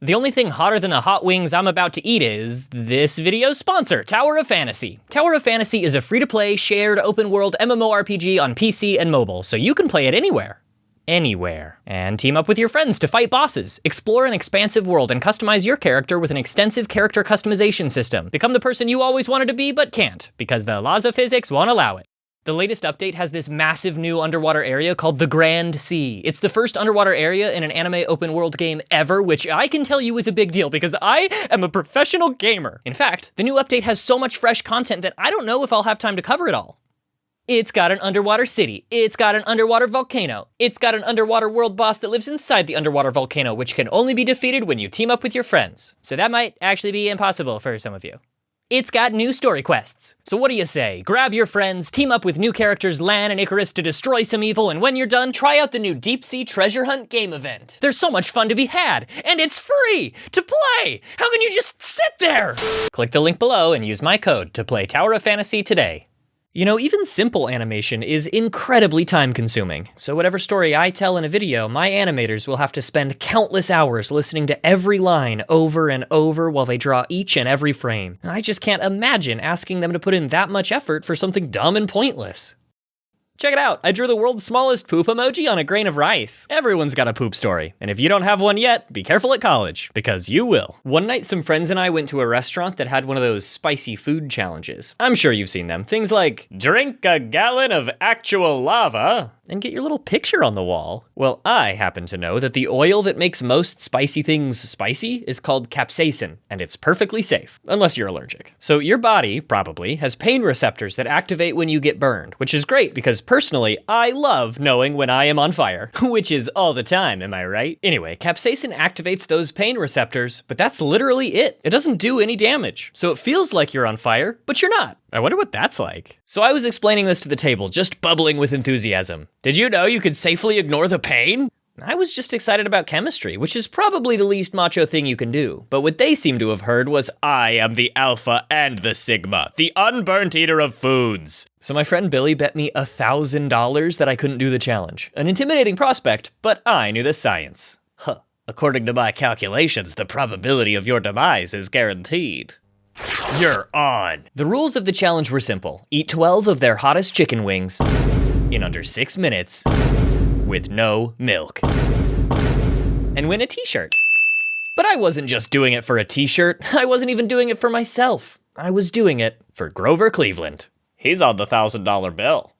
The only thing hotter than the hot wings I'm about to eat is this video's sponsor, Tower of Fantasy. Tower of Fantasy is a free-to-play, shared, open-world MMORPG on PC and mobile, so you can play it anywhere. And team up with your friends to fight bosses, explore an expansive world, and customize your character with an extensive character customization system. Become the person you always wanted to be but can't, because the laws of physics won't allow it. The latest update has this massive new underwater area called the Grand Sea. It's the first underwater area in an anime open world game ever, which I can tell you is a big deal because I am a professional gamer. In fact, the new update has so much fresh content that I don't know if I'll have time to cover it all. It's got an underwater city, it's got an underwater volcano, it's got an underwater world boss that lives inside the underwater volcano, which can only be defeated when you team up with your friends. So that might actually be impossible for some of you. It's got new story quests. So what do you say? Grab your friends, team up with new characters Lan and Icarus to destroy some evil, and when you're done, try out the new Deep Sea Treasure Hunt game event. There's so much fun to be had, and it's free to play! How can you just sit there? Click the link below and use my code to play Tower of Fantasy today. You know, even simple animation is incredibly time-consuming, so whatever story I tell in a video, my animators will have to spend countless hours listening to every line over and over while they draw each and every frame. I just can't imagine asking them to put in that much effort for something dumb and pointless. Check it out, I drew the world's smallest poop emoji on a grain of rice. Everyone's got a poop story, and if you don't have one yet, be careful at college, because you will. One night, some friends and I went to a restaurant that had one of those spicy food challenges. I'm sure you've seen them. Things like, drink a gallon of actual lava, and get your little picture on the wall. Well, I happen to know that the oil that makes most spicy things spicy is called capsaicin, and it's perfectly safe, unless you're allergic. So your body, probably, has pain receptors that activate when you get burned, which is great because personally, I love knowing when I am on fire, which is all the time, am I right? Anyway, capsaicin activates those pain receptors, but that's literally it. It doesn't do any damage. So it feels like you're on fire, but you're not. I wonder what that's like. So I was explaining this to the table, just bubbling with enthusiasm. Did you know you could safely ignore the pain? I was just excited about chemistry, which is probably the least macho thing you can do. But what they seem to have heard was, I am the alpha and the sigma, the unburnt eater of foods. So my friend Billy bet me $1,000 that I couldn't do the challenge. An intimidating prospect, but I knew the science. According to my calculations, the probability of your demise is guaranteed. You're on. The rules of the challenge were simple. Eat 12 of their hottest chicken wings in under 6 minutes with no milk. And win a t-shirt. But I wasn't just doing it for a t-shirt. I wasn't even doing it for myself. I was doing it for Grover Cleveland. He's on the $1,000 bill.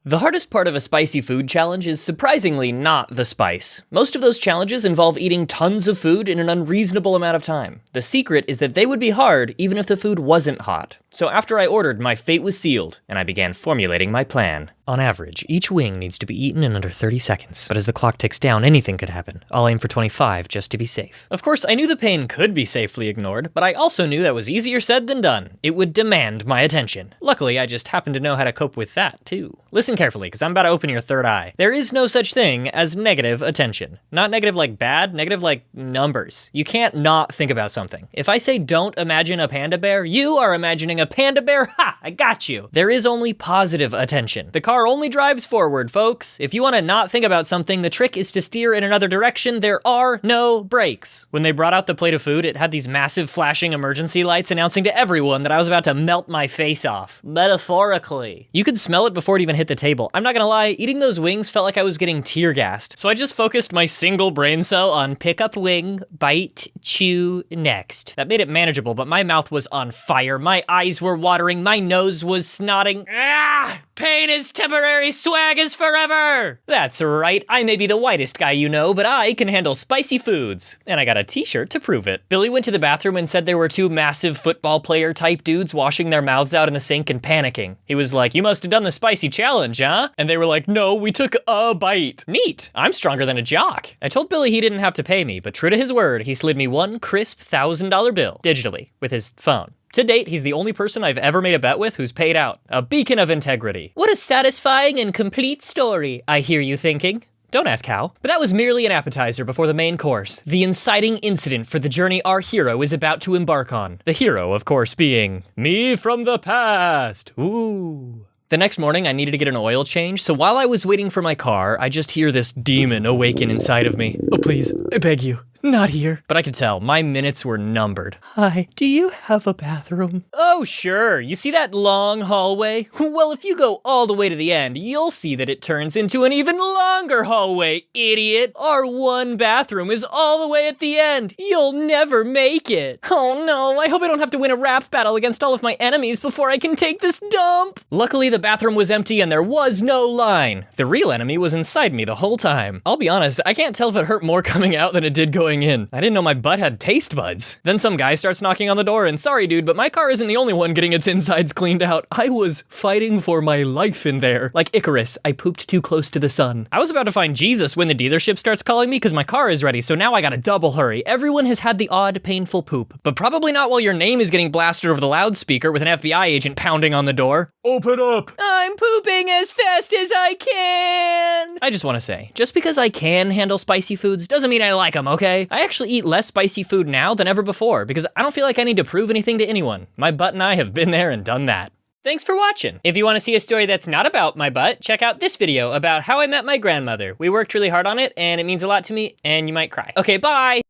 The hardest part of a spicy food challenge is surprisingly not the spice. Most of those challenges involve eating tons of food in an unreasonable amount of time. The secret is that they would be hard even if the food wasn't hot. So after I ordered, my fate was sealed, and I began formulating my plan. On average, each wing needs to be eaten in under 30 seconds. But as the clock ticks down, anything could happen. I'll aim for 25 just to be safe. Of course, I knew the pain could be safely ignored, but I also knew that was easier said than done. It would demand my attention. Luckily, I just happen to know how to cope with that, too. Listen carefully, because I'm about to open your third eye. There is no such thing as negative attention. Not negative like bad, negative like numbers. You can't not think about something. If I say don't imagine a panda bear, you are imagining a panda bear. Ha! I got you. There is only positive attention. The car only drives forward, folks. If you want to not think about something, the trick is to steer in another direction. There are no brakes. When they brought out the plate of food, it had these massive flashing emergency lights announcing to everyone that I was about to melt my face off. Metaphorically. You could smell it before it even hit the table. I'm not gonna lie, eating those wings felt like I was getting tear gassed. So I just focused my single brain cell on pick up wing, bite, chew, next. That made it manageable, but my mouth was on fire. My eyes were watering, my nose was snotting. Ah! Pain is temporary, swag is forever! That's right, I may be the whitest guy you know, but I can handle spicy foods. And I got a t-shirt to prove it. Billy went to the bathroom and said there were two massive football player type dudes washing their mouths out in the sink and panicking. He was like, you must have done the spicy challenge, huh? And they were like, no, we took a bite. Neat, I'm stronger than a jock. I told Billy he didn't have to pay me, but true to his word, he slid me one crisp $1,000 bill, digitally, with his phone. To date, he's the only person I've ever made a bet with who's paid out. A beacon of integrity. What a satisfying and complete story, I hear you thinking. Don't ask how. But that was merely an appetizer before the main course. The inciting incident for the journey our hero is about to embark on. The hero, of course, being me from the past. Ooh. The next morning, I needed to get an oil change, so while I was waiting for my car, I just hear this demon awaken inside of me. Oh, please, I beg you. Not here. But I could tell, my minutes were numbered. Hi, do you have a bathroom? Oh, sure. You see that long hallway? Well, if you go all the way to the end, you'll see that it turns into an even longer hallway, idiot. Our one bathroom is all the way at the end. You'll never make it. Oh no, I hope I don't have to win a rap battle against all of my enemies before I can take this dump. Luckily, the bathroom was empty and there was no line. The real enemy was inside me the whole time. I'll be honest, I can't tell if it hurt more coming out than it did going in. I didn't know my butt had taste buds. Then some guy starts knocking on the door and sorry dude, but my car isn't the only one getting its insides cleaned out. I was fighting for my life in there. Like Icarus, I pooped too close to the sun. I was about to find Jesus when the dealership starts calling me because my car is ready, so now I gotta double hurry. Everyone has had the odd, painful poop, but probably not while your name is getting blasted over the loudspeaker with an FBI agent pounding on the door. Open up! I'm pooping as fast as I can! I just wanna say, just because I can handle spicy foods doesn't mean I like them, okay? I actually eat less spicy food now than ever before because I don't feel like I need to prove anything to anyone. My butt and I have been there and done that. Thanks for watching. If you want to see a story that's not about my butt, check out this video about how I met my grandmother. We worked really hard on it and it means a lot to me and you might cry. Okay, bye!